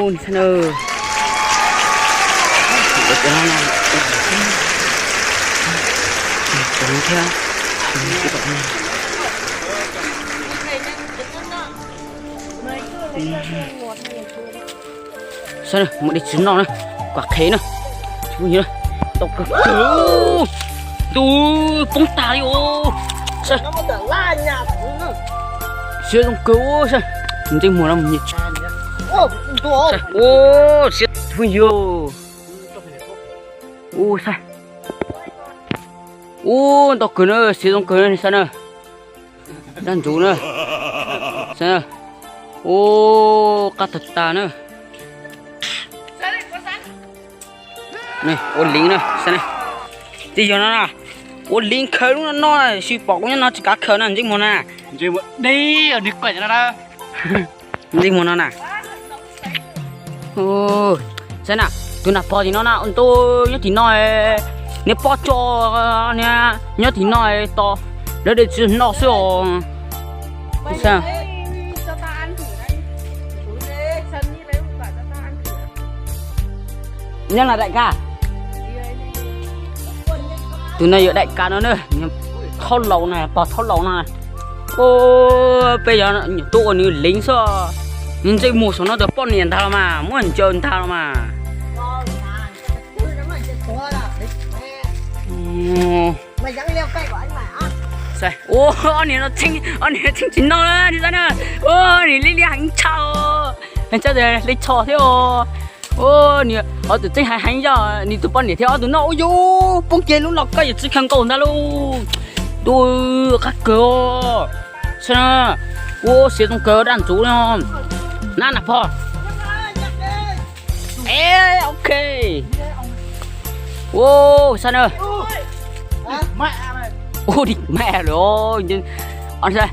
Ôn xin ơi. Được cái nó này. Đúng theo. Cái bọc này. Sao này, một đi trứng nó này. Quả khế này. Chú như này. Tộc cực. Tú bông tà đi ô. Sao? Nó một tưởng la nhà Xưa không cứu sao? Mình chỉ muốn làm nhiệt. ô to Ô, xưa vui nhiều. Ô sao? Ô, tao cứ nữa, xưa không cứu nữa sao nữa? Đang chú nữa. Sao nữa? Ô, cá thật ta nữa. Này, ôn lính này, sao này? Tí giờ nó nào? Ôn lính khơi luôn nó này, suy bỏ cũng nó chỉ cá khơi nó chính muốn à? Chứ đi ở nước quẩy nó đó. Chính muốn nó nè. Ô, sao nào? Tôi nạp bỏ thì nó nào? Ôn tôi nhớ thì nói, nếu bỏ cho nha, nhớ thì nói to, để chứ nó xíu. Sao? cho ta ăn thử đây. Túi lê chân như lấy một quả cho ta ăn thử. Nhân là đại ca. Từ nay ở đại ca nó nữa, thâu lẩu này, bỏ thâu lẩu này. Ô, bây giờ tôi như lính sao? Nhưng dây mùa số nó được bao nhiêu thao mà, muốn chơi thao mà. Mày dám leo cây của anh mày á? Sao? Ô, anh này nó chính nó nữa, đi ra nữa. Ô, này đi hành chào, rồi lấy trò thế ô. Ô, nè, ở từ trên hành giờ, nè tụi bọn nè theo tụi nó, ôi yo, bông kia lúc nào cái chỉ khăn cầu ra luôn. Tôi cắt cờ, sao? Ô, sử dụng cờ đàn chú không? Nè nè phò. Ê, ok. Ô, sao nữa? Mẹ này. Ô, đi mẹ rồi. Anh sao?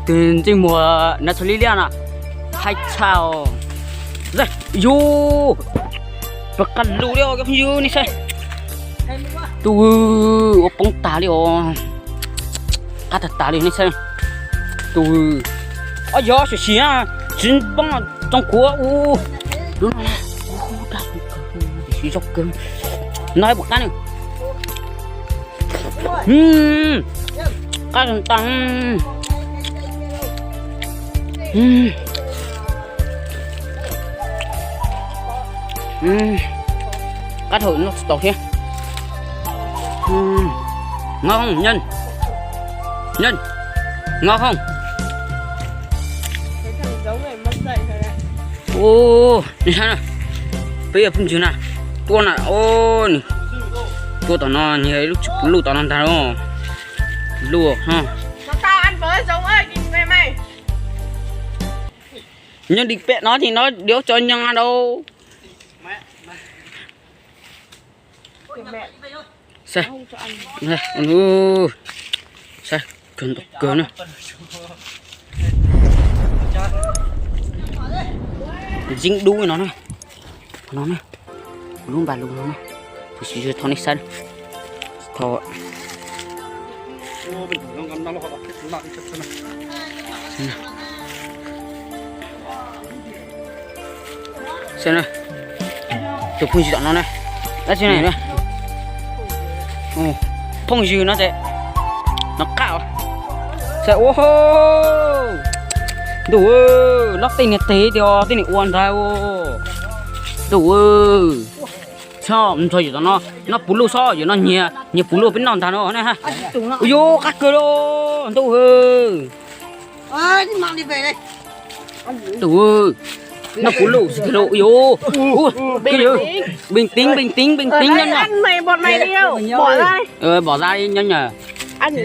Từ trên mùa nó xử lý liền à? Hay chào. Rồi, yo. Và cần lù đi cái như này sao? Tôi bông tà đi cá thật tà đi này sao? Tôi ôi gió sẽ xí à, chính bông trong cua u đúng rồi. Đã xí dọc cơm nói một cái này. Cá thằng tăng. Cá thử nó tốt thế. Ngon không nhân? Nhân ngon không? Cái thằng giống này mất dậy rồi này. Ô, đi sao nào? Bây giờ phun chứ nào? Tua nào? Ô, tua tao nó như lúc chụp lù tao nó thà đâu? Lù ha? Cho tao ăn với giống ơi, nhìn về mày. Nhưng đi pẹ nó thì nó đéo cho nhân ăn đâu. Mẹ Sao? không cho ăn. Này, sao? Cần tao cờ nữa. Dính đu với nó này. Nó này. Luôn bà luôn nó này. Thì chỉ cho thằng này sân. Thôi. Xem này. Tôi phun dọn nó này. Đó trên này này. Phun dư nó sẽ nó cạo. Sẽ ô hô. Đủ ơi, lóc tay này tế thì tên này uốn ra ô. Đủ ơi. Sao mình thôi nó bún lô so giờ nó nhẹ bún lô bên nòng thằng nó này ha. Ôi yo cắt cơ đó. Đủ ơi. Ơi, mang đi về đây. Đủ ơi. Nó bún lô cái lô yo. Cái gì? Bình tĩnh nhân nhỉ. Ăn mày bọn mày đi đâu? Bỏ ra đi. Bỏ ra đi nhân nhỉ. Ăn đi.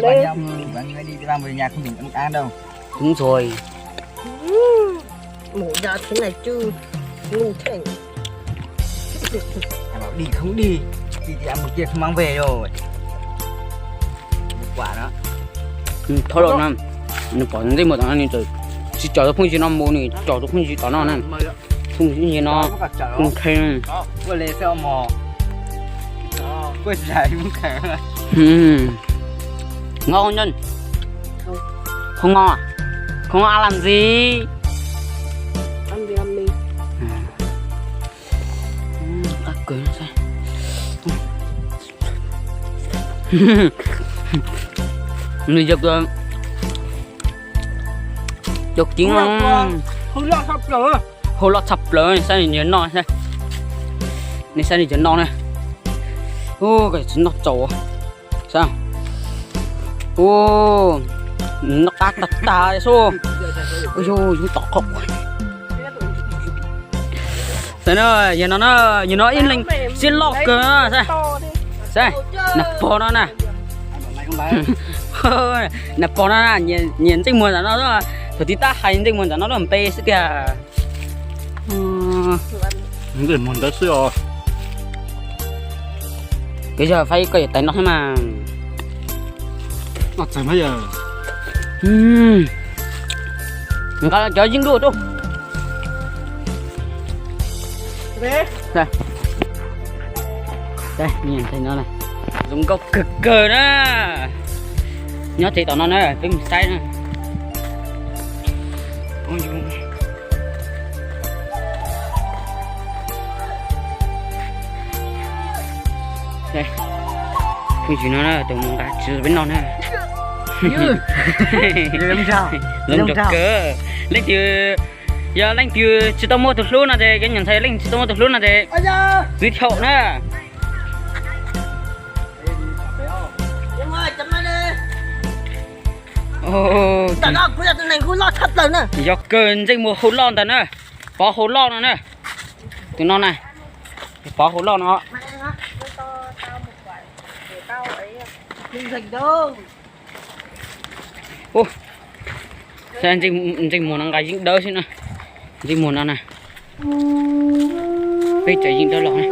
Bạn đi làm về nhà không đủ ăn đâu. Đúng rồi. Mổ ra thế này chứ ngu thế. Em bảo đi không đi thì ăn một kia không mang về rồi. Một quả đó. Thôi rồi nè. Nó bỏ đến đây một thằng này rồi. Chỉ cho nó không chỉ nó mua này, cho nó không chỉ tao nó nè. Không chỉ nó không khen. Vừa lấy xe mò. Quên giải cũng khỏe. Ngon không nhân? Không ngon à? Không ngon làm gì? Ăn vì ăn mình. Người giật giật chiến không Không lo sắp rồi. hồ lọt sập lớn sao thì nhớ non này này sao thì nhớ non này ô cái nó trổ sao ô nó ta số ôi dồi chúng tỏ khóc thế nó giờ nó in linh xin lọc cơ sao sao nè bò nó nè nè bò nó nè nhìn trên mùa nó đó thời tiết ta hay trên mùa nó làm pe sức kìa những người muốn tới xưa cái giờ phải coi tay nó thế mà nó chẳng bây giờ người ta cho dính đuôi đâu Về. đây nhìn thấy nó này dùng gốc cực cờ đó nhớ thì tao nó này cái sai nè đây cái gì nó nè tụi mình đã chưa bên nó nè làm sao lên được cơ lên từ giờ lên từ chỉ tao mua từ luôn là thế cái nhận thấy lên chỉ tao mua từ luôn là thế giới thiệu nè Em ơi, chấm nó đi. ô Tao nó cũng là này cũng lo thật rồi nè. giờ cơn dây mùa hỗn lon tao nè bỏ hỗn lon nó nè từ nó này bỏ hỗn lon nó Mẹ nó cho tao một quả để tao ấy đừng dành đâu. ô xem dây mùa nó gáy dính đỡ xin nè dây mùa nó này bây giờ dính đỡ lọ này